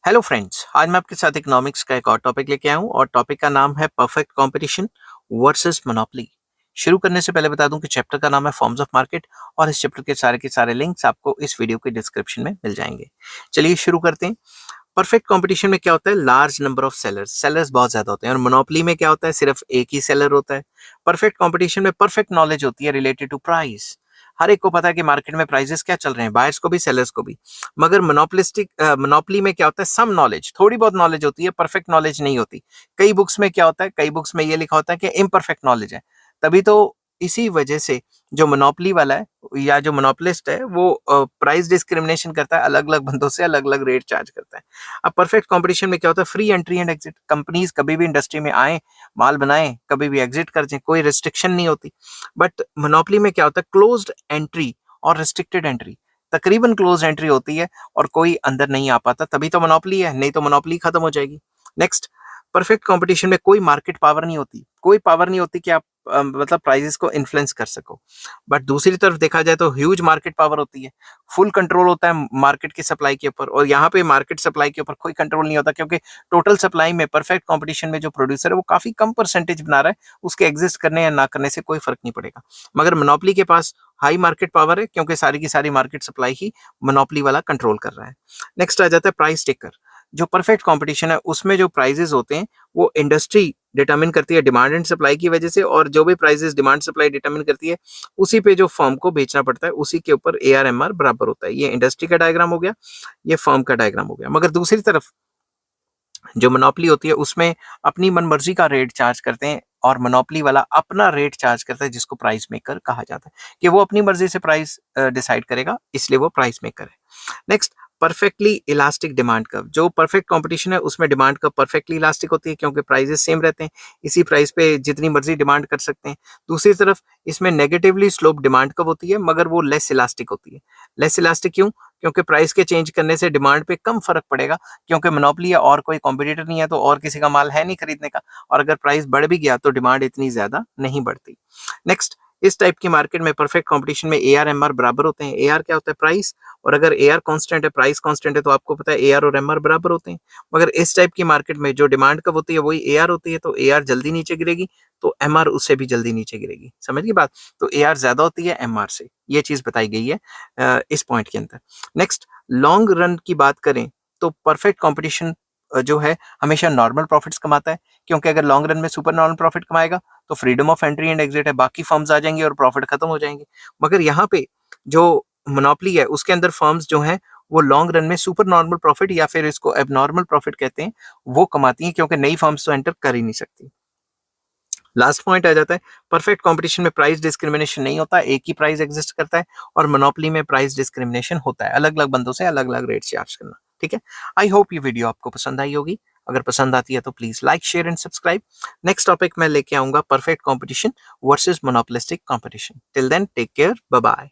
Hello friends, आज मैं आपके साथ इकोनॉमिक्स का एक और टॉपिक लेके आया हूँ और टॉपिक का नाम है परफेक्ट कंपटीशन वर्सेस मोनोपोली। शुरू करने से पहले बता दूं कि चैप्टर का नाम है फॉर्म्स ऑफ मार्केट और इस चैप्टर के सारे लिंक्स आपको इस वीडियो के डिस्क्रिप्शन में मिल जाएंगे। चलिए शुरू करते हैं। परफेक्ट कंपटीशन में क्या होता है? Large number of sellers sellers बहुत ज्यादा होते हैं और मोनोपोली में क्या होता है? सिर्फ एक ही सेलर होता है। परफेक्ट कंपटीशन में परफेक्ट नॉलेज होती है रिलेटेड टू प्राइस। हर एक को पता है कि मार्केट में प्राइसेस क्या चल रहे हैं, बायर्स को भी सेलर्स को भी। मगर मोनोपोली में क्या होता है? सम नॉलेज, थोड़ी बहुत नॉलेज होती है, परफेक्ट नॉलेज नहीं होती। कई बुक्स में क्या होता है? कई बुक्स में ये लिखा होता है कि इम्परफेक्ट नॉलेज है। तभी तो इसी वजह से जो मोनोपोली वाला है या जो मोनोपोलिस्ट है वो प्राइस डिस्क्रिमिनेशन करता है, अलग अलग बंदों से अलग अलग रेट चार्ज करता है। अब परफेक्ट कंपटीशन में क्या होता है? Free entry and exit. Companies कभी भी इंडस्ट्री में आए, माल बनाए, कभी भी एग्जिट कर जाए, कोई रिस्ट्रिक्शन नहीं होती। बट मोनोपोली में क्या होता है? क्लोज्ड एंट्री और रिस्ट्रिक्टेड एंट्री। तकरीबन क्लोज एंट्री होती है और कोई अंदर नहीं आ पाता, तभी तो मोनोपोली है, नहीं तो मोनोपोली खत्म हो जाएगी। नेक्स्ट, परफेक्ट कंपटीशन में कोई मार्केट पावर नहीं होती, कोई पावर नहीं होती कि आप मतलब प्राइसेस को इन्फ्लुएंस कर सको। बट दूसरी तरफ देखा जाए तो ह्यूज मार्केट पावर होती है, फुल कंट्रोल होता है मार्केट की सप्लाई के ऊपर। और यहाँ पे मार्केट सप्लाई के ऊपर कोई कंट्रोल नहीं होता, क्योंकि टोटल सप्लाई में परफेक्ट कंपटीशन में जो प्रोड्यूसर है वो काफी कम परसेंटेज बना रहा है, उसके एग्जिस्ट करने या ना करने से कोई फर्क नहीं पड़ेगा। मगर मोनोपोली के पास हाई मार्केट पावर है, क्योंकि सारी की सारी मार्केट सप्लाई ही मोनोपोली वाला कंट्रोल कर रहा है। नेक्स्ट आ जाता है प्राइस टेकर। जो परफेक्ट कंपटीशन है उसमें जो प्राइजेस होते हैं वो इंडस्ट्री डिटरमिन करती है डिमांड एंड सप्लाई की वजह से, और जो भी प्राइजेस डिमांड सप्लाई डिटरमिन करती है उसी पे जो फर्म को बेचना पड़ता है, उसी के ऊपर AR/MR बराबर होता है। ये इंडस्ट्री का डायग्राम हो गया, ये फर्म का डायग्राम हो गया। मगर दूसरी तरफ जो मोनोपोली होती है उसमें अपनी मनमर्जी का रेट चार्ज करते हैं, और मोनोपोली वाला अपना रेट चार्ज करता है, जिसको प्राइस मेकर कहा जाता है, कि वो अपनी मर्जी से प्राइस डिसाइड करेगा, इसलिए वो प्राइस मेकर है। Next, perfectly elastic demand curve. जो परफेक्ट कंपटीशन है उसमें डिमांड कर्व परफेक्टली इलास्टिक होती है, क्योंकि प्राइसेस सेम रहते हैं, इसी प्राइस पे जितनी मर्जी डिमांड कर सकते हैं। दूसरी तरफ इसमें नेगेटिवली स्लोप डिमांड कर्व होती है, मगर वो लेस इलास्टिक होती है। लेस इलास्टिक क्यों? क्योंकि प्राइस के चेंज करने से डिमांड पे कम फर्क पड़ेगा, क्योंकि मोनोपोली है और कोई कॉम्पिटिटर नहीं है, तो और किसी का माल है नहीं खरीदने का, और अगर प्राइस बढ़ भी गया तो डिमांड इतनी ज्यादा नहीं बढ़ती। नेक्स्ट, इस टाइप की मार्केट में परफेक्ट कंपटीशन में AR/MR बराबर होते हैं। AR क्या होता है? प्राइस। और अगर AR कांस्टेंट है, प्राइस कांस्टेंट है, तो आपको पता है AR और MR बराबर होते हैं। मगर इस टाइप की मार्केट में जो डिमांड कब होती है वही AR होती है, तो AR जल्दी नीचे गिरेगी, तो MR उससे भी जल्दी नीचे गिरेगी। समझ गई बात? तो AR ज्यादा होती है MR से, ये चीज बताई गई है इस पॉइंट के अंदर। नेक्स्ट, लॉन्ग रन की बात करें तो परफेक्ट कंपटीशन जो है हमेशा नॉर्मल प्रॉफिट्स कमाता है, क्योंकि अगर लॉन्ग रन में सुपर नॉर्मल प्रॉफिट कमाएगा तो freedom of entry and exit है, बाकी फर्म्स आ जाएंगे और प्रॉफिट खत्म हो जाएंगे। मगर यहाँ पे जो मोनोपोली है उसके अंदर फर्म्स जो हैं वो लॉन्ग रन में सुपर नॉर्मल प्रॉफिट, या फिर इसको एबनॉर्मल प्रॉफिट कहते हैं, वो कमाती हैं, क्योंकि नई फर्म्स तो एंटर कर ही नहीं सकती। लास्ट पॉइंट आ जाता है, परफेक्ट कंपटीशन में प्राइस डिस्क्रिमिनेशन नहीं होता, एक ही प्राइस एग्जिस्ट करता है, और मोनोपोली में प्राइस डिस्क्रिमिनेशन होता है, अलग अलग बंदों से अलग अलग रेट चार्ज करना। ठीक है, आई होप ये वीडियो आपको पसंद आई होगी। अगर पसंद आती है तो please like, share and subscribe. Next topic मैं लेके आऊंगा perfect competition versus monopolistic competition. Till then take care, bye bye.